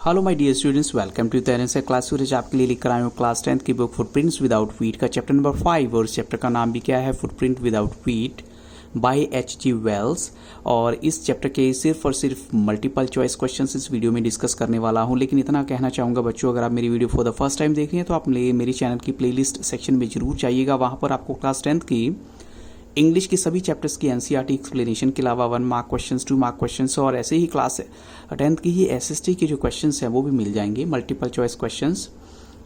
Hello my dear students, welcome to Terence class. Suraj आपके लिए लेकर आए हूँ क्लास 10th की बुक फुटप्रिंट्स विदाउट फीट का चैप्टर नंबर 5 और इस चैप्टर का नाम भी क्या है, footprint without feet by H.G. Wells. और इस चैप्टर के सिर्फ और सिर्फ मल्टीपल चॉइस क्वेश्चंस इस वीडियो में डिस्कस करने वाला हूं। लेकिन इतना कहना चाहूँगा बच्चों, अगर आप मेरी video for the first time देख रहे हैं तो आप मेरी चैनल की प्लेलिस्ट सेक्शन में जरूर जाइएगा। वहाँ पर आपको क्लास 10th की इंग्लिश की सभी चैप्टर्स की एनसीईआरटी एक्सप्लेनेशन के अलावा 1 मार्क क्वेश्चंस, 2 मार्क क्वेश्चंस और ऐसे ही क्लास 10th की ही एसएसटी के जो क्वेश्चंस हैं वो भी मिल जाएंगे, मल्टीपल चॉइस क्वेश्चंस।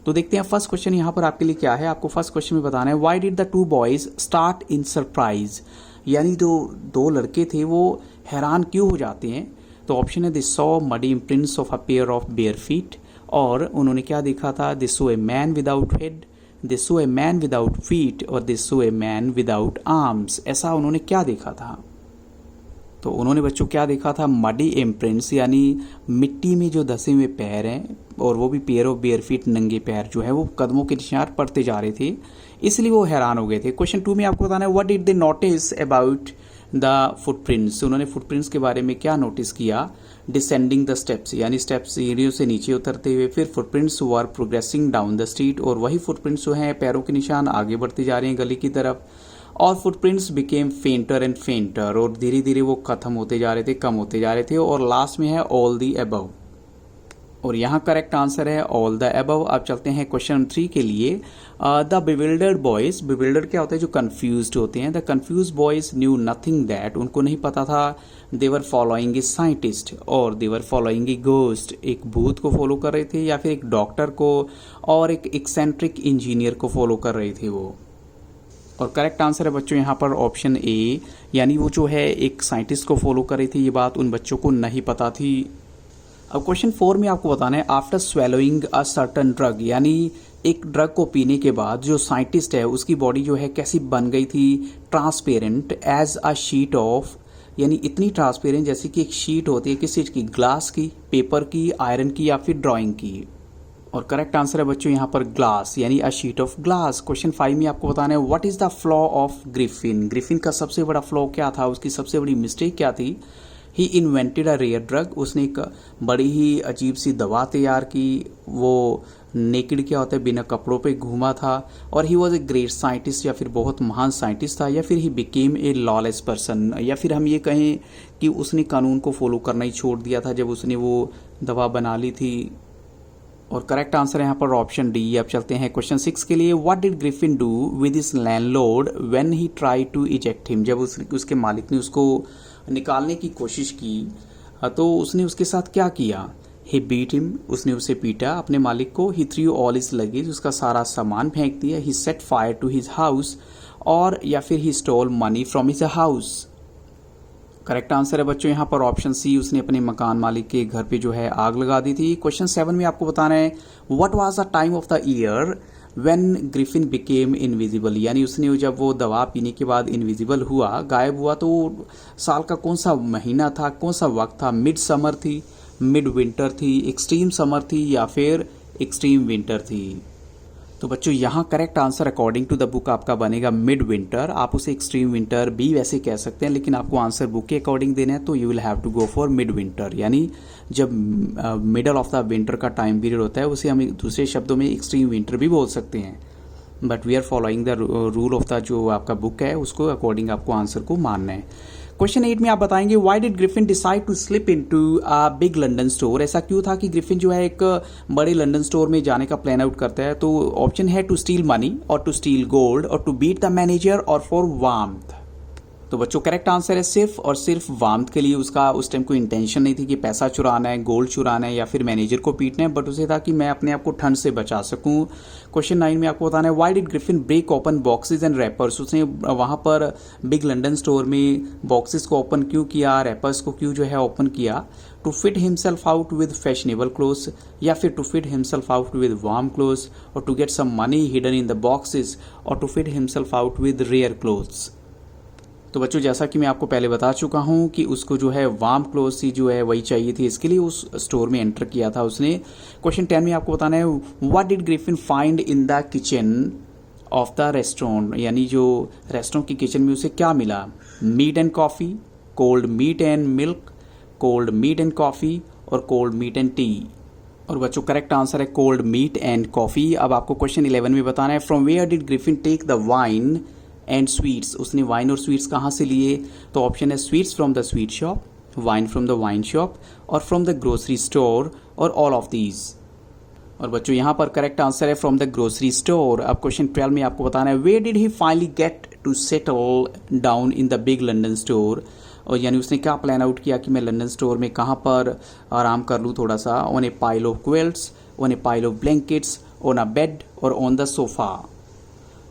तो देखते हैं फर्स्ट क्वेश्चन यहाँ पर आपके लिए क्या है। आपको फर्स्ट क्वेश्चन में बताना है, why did the two boys start in surprise. यानी दो लड़के थे वो हैरान क्यों हो जाते हैं। तो ऑप्शन है, they saw muddy imprints of a pair of bare feet, और उन्होंने क्या देखा था, they saw a man without head, they saw a man without feet, और they saw a man without arms. ऐसा उन्होंने क्या देखा था। तो उन्होंने बच्चों क्या देखा था, मडी इम्प्रिंट्स यानी मिट्टी में जो धसे हुए पैर हैं, और वो भी पेयर ऑफ बेयर फीट, नंगे पैर जो है वो कदमों के निशान पड़ते जा रहे थे, इसलिए वो हैरान हो गए थे। क्वेश्चन 2 में आपको बताना है, what did they notice about the footprints. उन्होंने फुटप्रिंट्स के बारे में क्या नोटिस किया। डिसेंडिंग द स्टेप्स यानी स्टेप्स सीढ़ियों से नीचे उतरते हुए, फिर footprints were progressing down the street, और वही फुटप्रिंट्स जो हैं पैरों के निशान आगे बढ़ते जा रहे हैं गली की तरफ, और फुटप्रिंट्स बिकेम फेंटर एंड फेंटर, और धीरे धीरे वो खत्म होते जा रहे थे, कम होते जा रहे थे, और लास्ट में है ऑल द अबव, और यहाँ करेक्ट आंसर है ऑल द अबव। अब चलते हैं क्वेश्चन 3 के लिए। द बिविल्डर्ड बॉयज, बिविल्डर्ड क्या होता है, जो कंफ्यूज्ड होते हैं। The confuse boys knew nothing that, उनको नहीं पता था, दे वर फॉलोइंग ए साइंटिस्ट, और दे वर फॉलोइंग ए गोस्ट, एक भूत को फॉलो कर रहे थे, या फिर एक डॉक्टर को और एक एक्सेंट्रिक इंजीनियर को फॉलो कर रहे थे वो। और करेक्ट आंसर है बच्चों यहाँ पर ऑप्शन ए, यानी वो जो है एक साइंटिस्ट को फॉलो कर रही थी। ये बात उन बच्चों को नहीं पता थी। अब क्वेश्चन 4 में आपको बताना है, after swallowing a certain drug, यानी एक ड्रग को पीने के बाद जो साइंटिस्ट है उसकी बॉडी जो है कैसी बन गई थी, transparent as a sheet of, यानी इतनी ट्रांसपेरेंट जैसे कि एक शीट होती है, किस चीज की, ग्लास की, पेपर की, आयरन की, या फिर ड्राइंग की। और करेक्ट आंसर है बच्चों यहाँ पर ग्लास, यानी अ शीट ऑफ ग्लास। क्वेश्चन 5 में आपको बताना है, what is the flaw of Griffin. Griffin का सबसे बड़ा फ्लॉ क्या था, उसकी सबसे बड़ी मिस्टेक क्या थी। ही इन्वेंटेड अ रेयर ड्रग, उसने एक बड़ी ही अजीब सी दवा तैयार की। वो नेकेड क्या होता है, बिना कपड़ों पे घूमा था। और he was a great scientist, या फिर बहुत महान साइंटिस्ट था। या फिर he became a lawless person, या फिर हम ये कहें कि उसने कानून को फॉलो करना ही छोड़ दिया था जब उसने वो दवा बना ली थी। और करेक्ट आंसर है यहाँ पर ऑप्शन डी। अब चलते हैं क्वेश्चन 6 के लिए। What did Griffin do with his landlord when he try to eject him. जब उसके मालिक ने उसको निकालने की कोशिश की तो उसने उसके साथ क्या किया। ही बीट हिम, उसने उसे पीटा अपने मालिक को। He threw all his luggage, उसका सारा सामान फेंक दिया। He set fire to his house, और या फिर he stole money from his house. Correct answer है बच्चों यहाँ पर ऑप्शन सी, उसने अपने मकान मालिक के घर पे जो है आग लगा दी थी। क्वेश्चन 7 में आपको बताना है, what was the time of the year when Griffin became invisible. यानी उसने जब वो दवा पीने के बाद इनविजिबल हुआ, गायब हुआ, तो साल का कौन सा महीना था, कौन सा वक्त था। मिड समर थी, मिड विंटर थी, एक्सट्रीम समर थी, या फिर एक्सट्रीम विंटर थी। तो बच्चों यहाँ correct answer according to the book आपका बनेगा मिड विंटर। आप उसे एक्सट्रीम विंटर भी वैसे कह सकते हैं, लेकिन आपको आंसर बुक के अकॉर्डिंग देना है तो you will have to go for mid winter. यानी जब मिडल ऑफ द विंटर का टाइम पीरियड होता है उसे हम दूसरे शब्दों में एक्सट्रीम विंटर भी बोल सकते हैं। But we are following the rule of the जो आपका बुक है उसको अकॉर्डिंग आपको आंसर को मानना है। क्वेश्चन 8 में आप बताएंगे, why did Griffin decide to slip into a big London store. ऐसा क्यों था कि ग्रिफिन जो है एक बड़े लंदन स्टोर में जाने का प्लान आउट करता है। तो ऑप्शन है, टू स्टील मनी, और टू स्टील गोल्ड, और टू बीट द मैनेजर, और फॉर वार्मथ। तो बच्चों करेक्ट आंसर है सिर्फ और सिर्फ वार्मथ के लिए। उसका उस टाइम कोई इंटेंशन नहीं थी कि पैसा चुराना है, गोल्ड चुराना है, या फिर मैनेजर को पीटना है, बट उसे था कि मैं अपने आप को ठंड से बचा सकूं। क्वेश्चन 9 में आपको बताना है, why did Griffin break open boxes and wrappers. उसने वहां पर बिग लंदन स्टोर में बॉक्सेस को ओपन क्यों किया, रैपर्स को क्यों जो है ओपन किया। To fit himself out with fashionable clothes, या फिर to fit himself out with warm clothes, और to get some money hidden in the boxes, और to fit himself out with rare clothes. तो बच्चों जैसा कि मैं आपको पहले बता चुका हूं कि उसको जो है वार्म क्लोथ्स ही जो है वही चाहिए थी, इसके लिए उस स्टोर में एंटर किया था उसने। क्वेश्चन 10 में आपको बताना है, what did Griffin find in the kitchen of the restaurant. यानी जो रेस्टोरेंट की किचन में उसे क्या मिला। Meat and coffee, cold meat and milk, cold meat and coffee, और कोल्ड मीट एंड टी। और बच्चों करेक्ट आंसर है कोल्ड मीट एंड कॉफ़ी। अब आपको क्वेश्चन 11 में बताना है from where did Griffin take the wine and sweets. उसने वाइन और स्वीट्स कहाँ से लिए? तो ऑप्शन है sweets from the sweet shop, wine from the wine shop और फ्रॉम द ग्रोसरी स्टोर और ऑल ऑफ दीज। और बच्चों यहाँ पर करेक्ट आंसर है फ्रॉम द ग्रोसरी स्टोर। अब क्वेश्चन 12 में आपको बताना है where did he finally get to settle down in the big London store. और यानी उसने क्या प्लान आउट किया कि मैं लंदन स्टोर में कहाँ पर आराम कर लूँ थोड़ा सा। On A pile of quilts, on A pile of blankets, on a bed और ऑन द सोफा।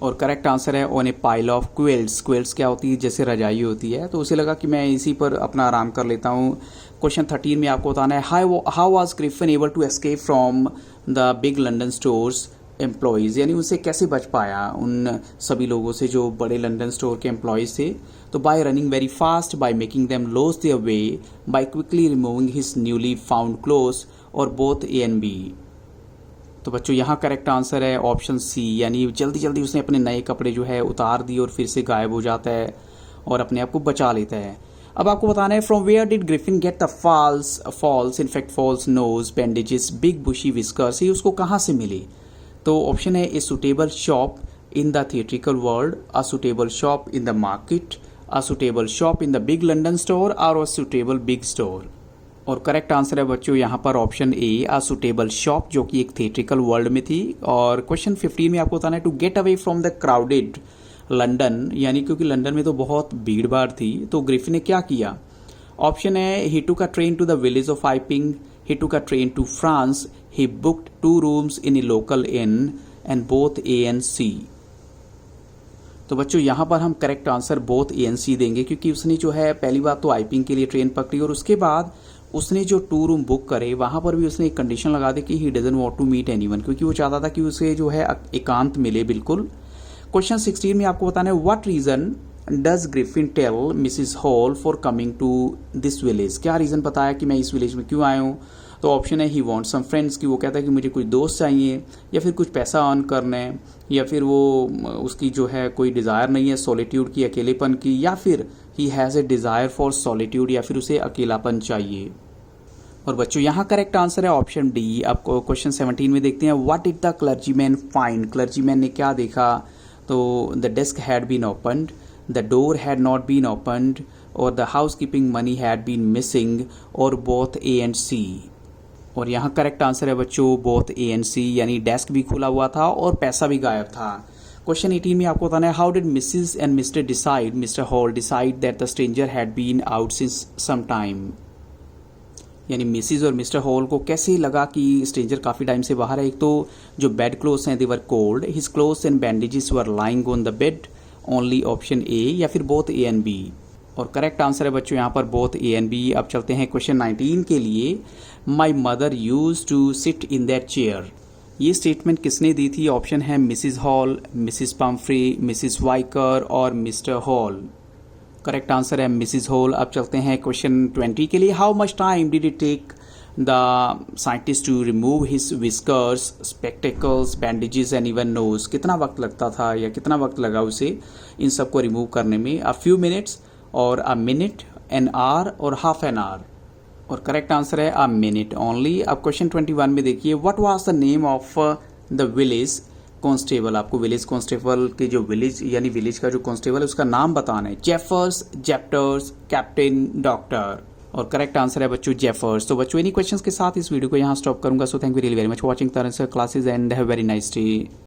और करेक्ट आंसर है on A pile of quilts. Quilts क्या होती है? जैसे रजाई होती है, तो उसे लगा कि मैं इसी पर अपना आराम कर लेता हूँ। क्वेश्चन 13 में आपको बताना है how was Griffin able to escape from the big London store's employees. यानी उनसे कैसे बच पाया उन सभी लोगों से जो बड़े लंदन स्टोर के एम्प्लॉयज़ थे। तो by running very fast, by making them loss their way, by quickly removing his newly found clothes और बोथ ए एंड बी। तो बच्चों यहाँ करेक्ट आंसर है ऑप्शन सी, यानी जल्दी जल्दी उसने अपने नए कपड़े जो है उतार दिए और फिर से गायब हो जाता है और अपने आप को बचा लेता है। अब आपको बताना है from where did Griffin get the false in fact false nose bandages big bushy whiskers. ये उसको कहाँ से मिले? तो ऑप्शन है a suitable shop in the theatrical world, a suitable shop in the market, a suitable shop in the big London store और a suitable big store. और correct answer है बच्चों यहाँ पर option A, a suitable shop, जो कि एक theatrical world में थी। और क्वेश्चन 15 में आपको बताना है to get away from the crowded London, यानी क्योंकि लंदन में तो बहुत भीड़ भाड़ थी, तो ग्रिफिन ने क्या किया? ऑप्शन है he took a train to the village of Iping, he took a train to France, he booked 2 rooms in a local inn and both A and C। तो बच्चों यहाँ पर हम correct answer both A and C देंगे, क्योंकि उसने जो है पहली बात तो आइपिंग के लिए ट्रेन पकड़ी और उसके बाद उसने जो 2 रूम बुक करे वहाँ पर भी उसने एक कंडीशन लगा दी कि he doesn't want to meet anyone, क्योंकि वो चाहता था कि उसे जो है एकांत मिले बिल्कुल। क्वेश्चन 16 में आपको बताना है what reason does Griffin tell Mrs Hall for coming to this village. क्या रीज़न बताया कि मैं इस विलेज में क्यों आया हूँ? तो ऑप्शन है ही वॉन्ट सम फ्रेंड्स, की वो कहता है कि मुझे कुछ दोस्त चाहिए, या फिर कुछ पैसा अर्न करना है, या फिर वो उसकी जो है कोई डिज़ायर नहीं है सॉलिट्यूड की, अकेलेपन की, या फिर he has a desire for solitude, या फिर उसे अकेलापन चाहिए। और बच्चों यहाँ करेक्ट आंसर है ऑप्शन डी। आपको क्वेश्चन 17 में देखते हैं what did the clergyman find. Clergyman ने क्या देखा? तो the desk had been opened, the door had not been opened or the housekeeping money had been missing or both A and C। और यहाँ करेक्ट आंसर है बच्चों both A and सी, यानी desk भी खुला हुआ था और पैसा भी गायब था। क्वेश्चन 18 में आपको बताना है how did Mrs and Mr Hall decide that the stranger had been out since some time. यानी मिसिस और मिस्टर हॉल को कैसे लगा कि स्ट्रेंजर काफ़ी टाइम से बाहर है? एक तो जो बेड क्लोथ्स हैं they were cold, his clothes and bandages were lying on the bed, only option A, या फिर बोथ ए एंड बी। और करेक्ट आंसर है बच्चों यहाँ पर बोथ ए एंड बी। अब चलते हैं क्वेश्चन 19 के लिए। My mother use to sit in that chair. ये स्टेटमेंट किसने दी थी? ऑप्शन है Mrs Hall, Mrs Pumphrey, Mrs Wicker और मिस्टर हॉल। करेक्ट आंसर है मिसिस हॉल। अब चलते हैं क्वेश्चन 20 के लिए। How much time did it take the scientist to remove his whiskers, spectacles, bandages and even nose. कितना वक्त लगता था या कितना वक्त लगा उसे इन सब को रिमूव करने में? अ फ्यू मिनट्स और अ मिनट, एन आवर और हाफ एन आवर। और करेक्ट आंसर है अ मिनट ओनली। अब क्वेश्चन 21 में देखिए what was the name of the village constable. आपको विलेज कॉन्स्टेबल के जो विलेज यानी विलेज का जो कॉन्स्टेबल है उसका नाम बताना है। Jaffers, Jepters, captain, doctor. और करेक्ट आंसर है बच्चों जेफर्स। तो बच्चों इन्हीं क्वेश्चंस के साथ इस वीडियो को यहाँ स्टॉप करूंगा। So thank you really very much for watching तरह से classes and have very nice day.